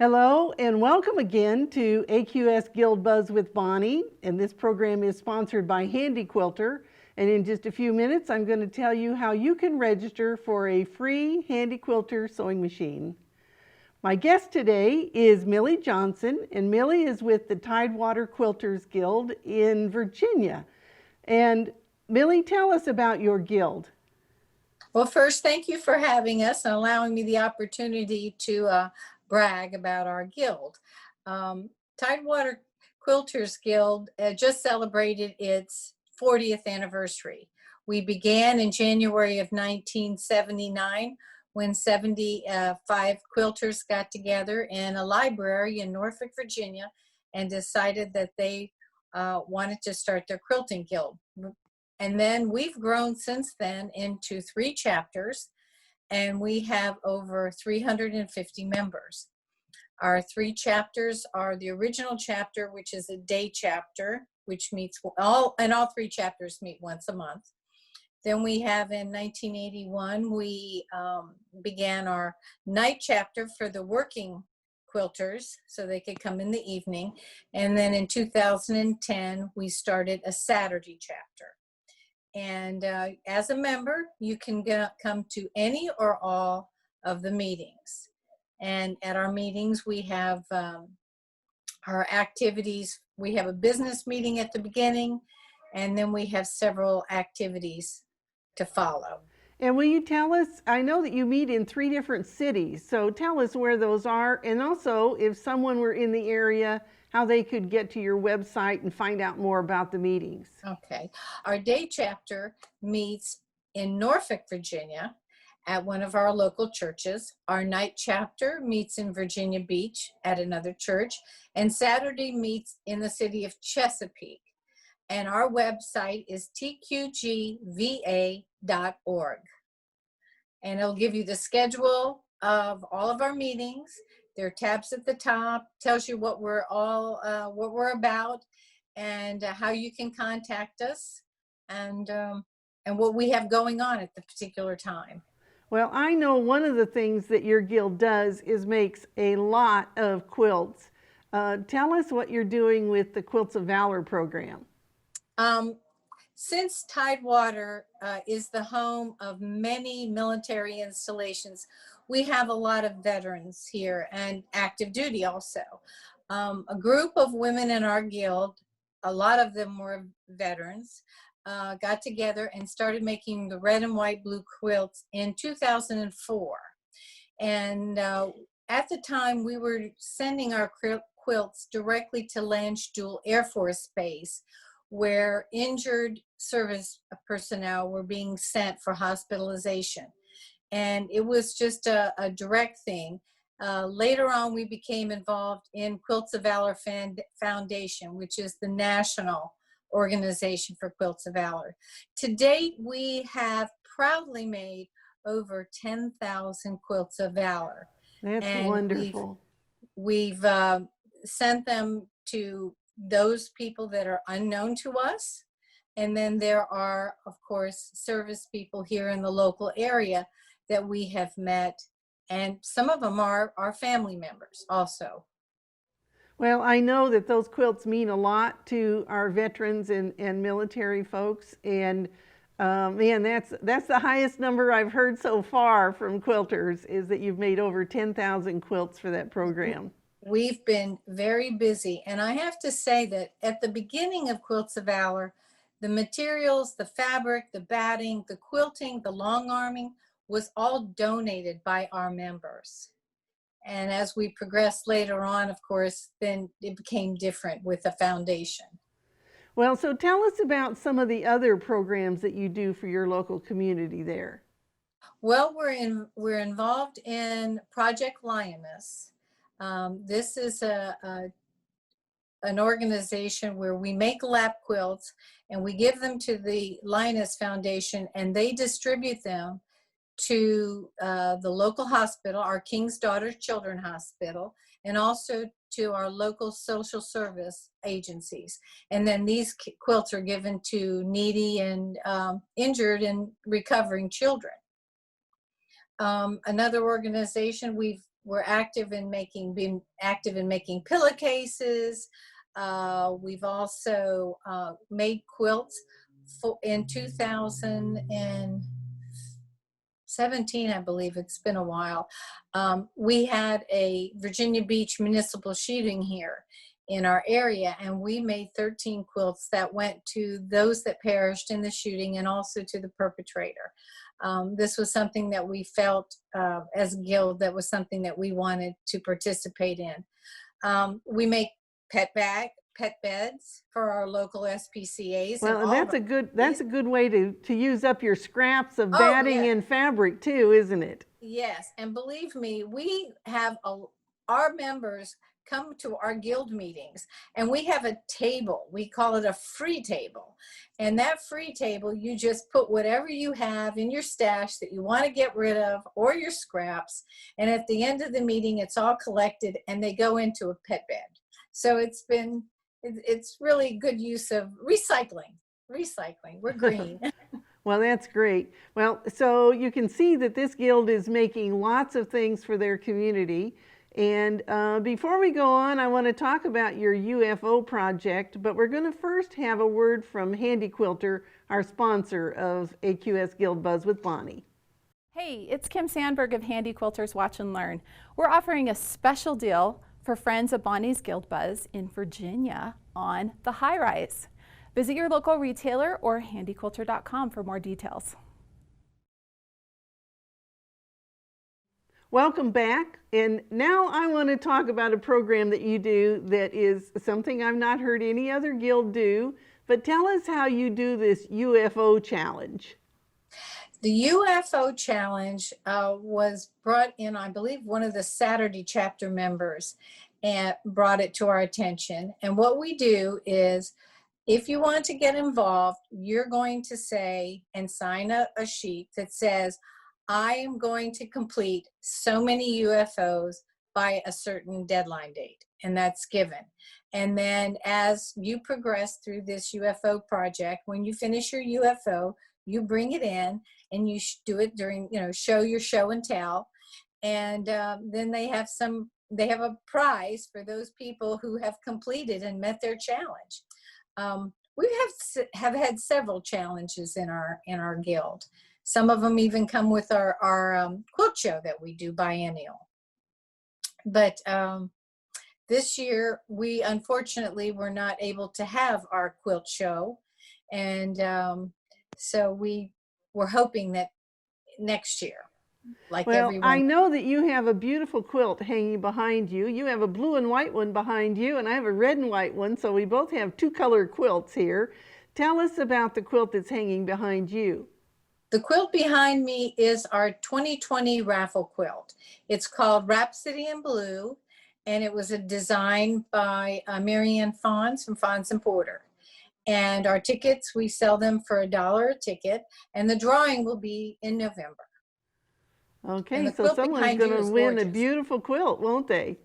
Hello and welcome again to AQS Guild Buzz with Bonnie, and this program is sponsored by Handy Quilter. And in just a few minutes, I'm going to tell you how you can register for a free Handy Quilter sewing machine. My guest today is Millie Johnson, and Millie is with the Tidewater Quilters Guild in Virginia. And Millie, tell us about your guild. Well, first, thank you for having us and allowing me the opportunity to brag about our guild. Tidewater Quilters Guild just celebrated its 40th anniversary. We began in January of 1979 when 75 quilters got together in a library in Norfolk, Virginia, and decided that they wanted to start their quilting guild. And then we've grown since then into 3 chapters, and we have over 350 members. Our 3 chapters are the original chapter, which is a day chapter, which meets all 3 chapters meet once a month. Then we have in 1981, we began our night chapter for the working quilters so they could come in the evening. And then in 2010, we started a Saturday chapter. And as a member, you can come to any or all of the meetings. And at our meetings, we have our activities. We have a business meeting at the beginning, and then we have several activities to follow. And will you tell us, I know that you meet in 3 different cities, so tell us where those are, and also if someone were in the area, how they could get to your website and find out more about the meetings. Okay. Our day chapter meets in Norfolk, Virginia at one of our local churches. Our night chapter meets in Virginia Beach at another church, and Saturday meets in the city of Chesapeake. And our website is tqgva.org. And it'll give you the schedule of all of our meetings. There are tabs at the top, tells you what we're about, and how you can contact us, and what we have going on at the particular time. Well, I know one of the things that your guild does is makes a lot of quilts. Tell us what you're doing with the Quilts of Valor program. Since Tidewater is the home of many military installations, we have a lot of veterans here and active duty also. A group of women in our guild, a lot of them were veterans, got together and started making the red and white blue quilts in 2004. And at the time, we were sending our quilts directly to Landstuhl Air Force Base, where injured service personnel were being sent for hospitalization. And it was just a direct thing. Later on, we became involved in Quilts of Valor Foundation, which is the national organization for Quilts of Valor. To date, we have proudly made over 10,000 Quilts of Valor. That's and wonderful. We've sent them to those people that are unknown to us. And then there are, of course, service people here in the local area that we have met. And some of them are our family members also. Well, I know that those quilts mean a lot to our veterans and military folks. And man, that's the highest number I've heard so far from quilters, is that you've made over 10,000 quilts for that program. We've been very busy. And I have to say that at the beginning of Quilts of Valor, the materials, the fabric, the batting, the quilting, the long arming was all donated by our members. And as we progressed later on, of course, then it became different with the foundation. Well, so tell us about some of the other programs that you do for your local community there. Well, we're involved in Project Linus. This is an organization where we make lap quilts and we give them to the Linus Foundation, and they distribute them to the local hospital, our King's Daughter Children's Hospital, and also to our local social service agencies. And then these quilts are given to needy and injured and recovering children. Another organization, we've we're been active in making pillowcases. We've also made quilts in 2017, I believe. It's been a while. We had a Virginia Beach municipal shooting here in our area, and we made 13 quilts that went to those that perished in the shooting and also to the perpetrator. This was something that we felt as a guild, that was something that we wanted to participate in. We make pet beds for our local SPCAs. Well, and that's a good way to use up your scraps of Oh, batting yeah. and fabric too, isn't it? Yes, and believe me, we have our members come to our guild meetings, and we have a table. We call it a free table. And that free table, you just put whatever you have in your stash that you want to get rid of, or your scraps. And at the end of the meeting, it's all collected and they go into a pet bed. So it's really good use of recycling. We're green. Well, that's great. Well, so you can see that this guild is making lots of things for their community. And before we go on, I want to talk about your UFO project, but we're going to first have a word from Handy Quilter, our sponsor of AQS Guild Buzz with Bonnie. Hey, it's Kim Sandberg of Handy Quilters Watch and Learn. We're offering a special deal for friends of Bonnie's Guild Buzz in Virginia on the high rise. Visit your local retailer or handyquilter.com for more details. Welcome back. And now I want to talk about a program that you do that is something I've not heard any other guild do. But tell us how you do this UFO challenge. The UFO challenge was brought in, I believe, one of the Saturday chapter members and brought it to our attention. And what we do is, if you want to get involved, you're going to say and sign a sheet that says, I am going to complete so many UFOs by a certain deadline date, and that's given. And then as you progress through this UFO project, when you finish your UFO, you bring it in and you do it during, show your show and tell. And then they have a prize for those people who have completed and met their challenge. We have had several challenges in our guild. Some of them even come with our quilt show that we do biennial. But this year, we unfortunately were not able to have our quilt show. And so we were hoping that next year, everyone. I know that you have a beautiful quilt hanging behind you. You have a blue and white one behind you, and I have a red and white one, so we both have two color quilts here. Tell us about the quilt that's hanging behind you. The quilt behind me is our 2020 raffle quilt. It's called Rhapsody in Blue, and it was a design by Marianne Fons from Fons and Porter. And our tickets, we sell them for $1 a ticket, and the drawing will be in November. Okay, so someone's going to win a beautiful quilt, won't they?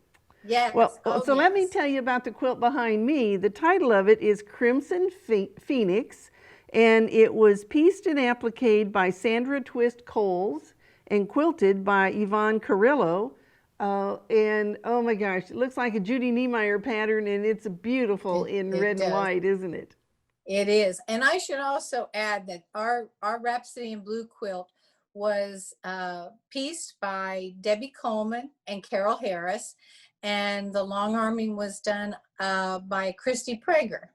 Yes. Well, so let me tell you about the quilt behind me. The title of it is Crimson Phoenix, and it was pieced and appliqued by Sandra Twist Coles and quilted by Yvonne Carrillo. And oh my gosh, it looks like a Judy Niemeyer pattern, and it's beautiful in red and white, isn't it? It is. And I should also add that our Rhapsody in Blue quilt was pieced by Debbie Coleman and Carol Harris, and the long arming was done by Christy Prager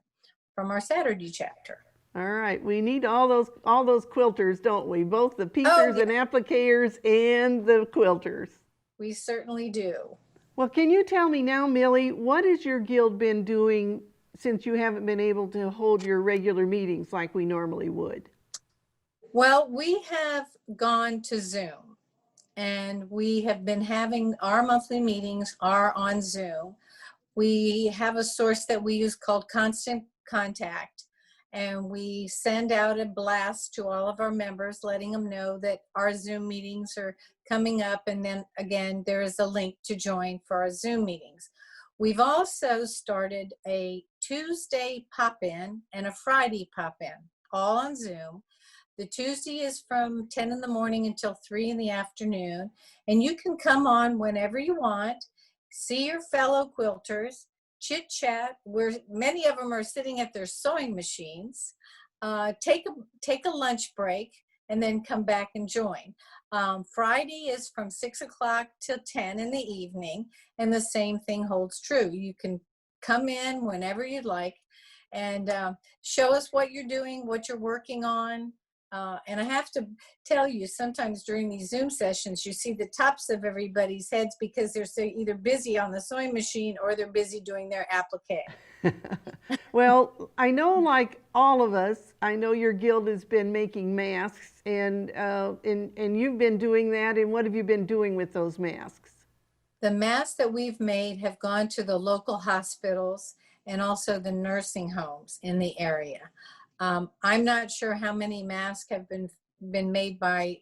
from our Saturday chapter. All right, we need all those quilters, don't we? Both the piecers and applicators and the quilters. We certainly do. Well, can you tell me now, Millie, what has your guild been doing since you haven't been able to hold your regular meetings like we normally would? Well, we have gone to Zoom, and we have been having our monthly meetings are on Zoom. We have a source that we use called Constant Contact, and we send out a blast to all of our members, letting them know that our Zoom meetings are coming up. And then again, there is a link to join for our Zoom meetings. We've also started a Tuesday pop-in and a Friday pop-in, all on Zoom. The Tuesday is from 10 in the morning until 3 in the afternoon. And you can come on whenever you want, see your fellow quilters, chit chat, where many of them are sitting at their sewing machines, take a lunch break, and then come back and join. Friday is from 6 o'clock till 10 in the evening, and the same thing holds true. You can come in whenever you'd like and show us what you're doing, what you're working on. And I have to tell you, sometimes during these Zoom sessions, you see the tops of everybody's heads because they're so either busy on the sewing machine or they're busy doing their applique. Well, I know, like all of us, I know your guild has been making masks, and you've been doing that. And what have you been doing with those masks? The masks that we've made have gone to the local hospitals and also the nursing homes in the area. I'm not sure how many masks have been made by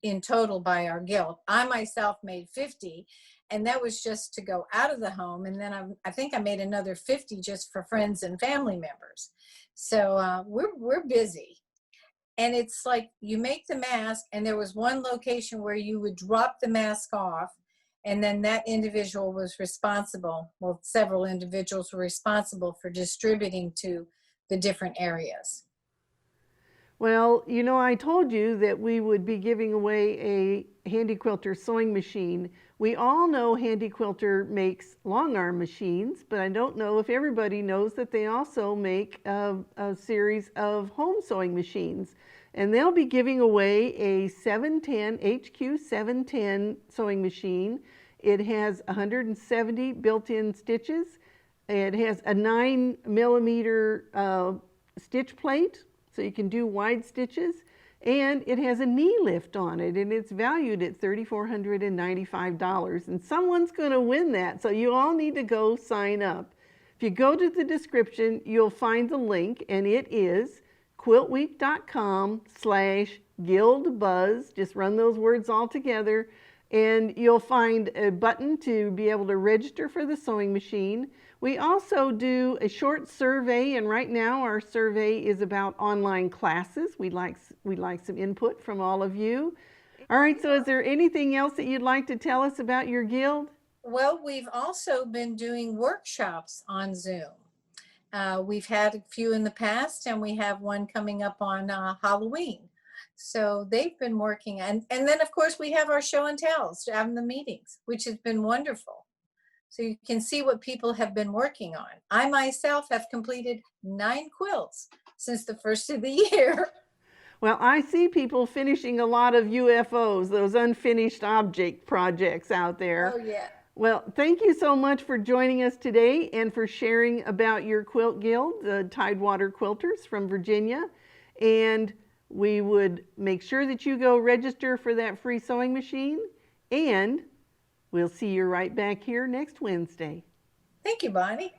in total by our guild. I myself made 50, and that was just to go out of the home. And then I think I made another 50 just for friends and family members. So we're busy. And it's like you make the mask, and there was one location where you would drop the mask off, and then that individual was responsible. Well, several individuals were responsible for distributing to the different areas. Well, you know, I told you that we would be giving away a Handy Quilter sewing machine. We all know Handy Quilter makes long arm machines, but I don't know if everybody knows that they also make a series of home sewing machines. And they'll be giving away a 710 HQ 710 sewing machine. It has 170 built-in stitches. It has a 9mm stitch plate, so you can do wide stitches, and it has a knee lift on it, and it's valued at $3,495, and someone's going to win that, so you all need to go sign up. If you go to the description, you'll find the link, and it is quiltweek.com/guildbuzz. Just run those words all together, and you'll find a button to be able to register for the sewing machine. We also do a short survey, and right now our survey is about online classes. We'd like some input from all of you. All right, so is there anything else that you'd like to tell us about your guild? Well, we've also been doing workshops on Zoom. We've had a few in the past, and we have one coming up on Halloween. So they've been working, and then of course we have our show and tells, having the meetings, which has been wonderful. So you can see what people have been working on. I myself have completed 9 quilts since the first of the year. Well, I see people finishing a lot of UFOs, those unfinished object projects out there. Oh, yeah. Well, thank you so much for joining us today and for sharing about your quilt guild, the Tidewater Quilters from Virginia. And we would make sure that you go register for that free sewing machine, and we'll see you right back here next Wednesday. Thank you, Bonnie.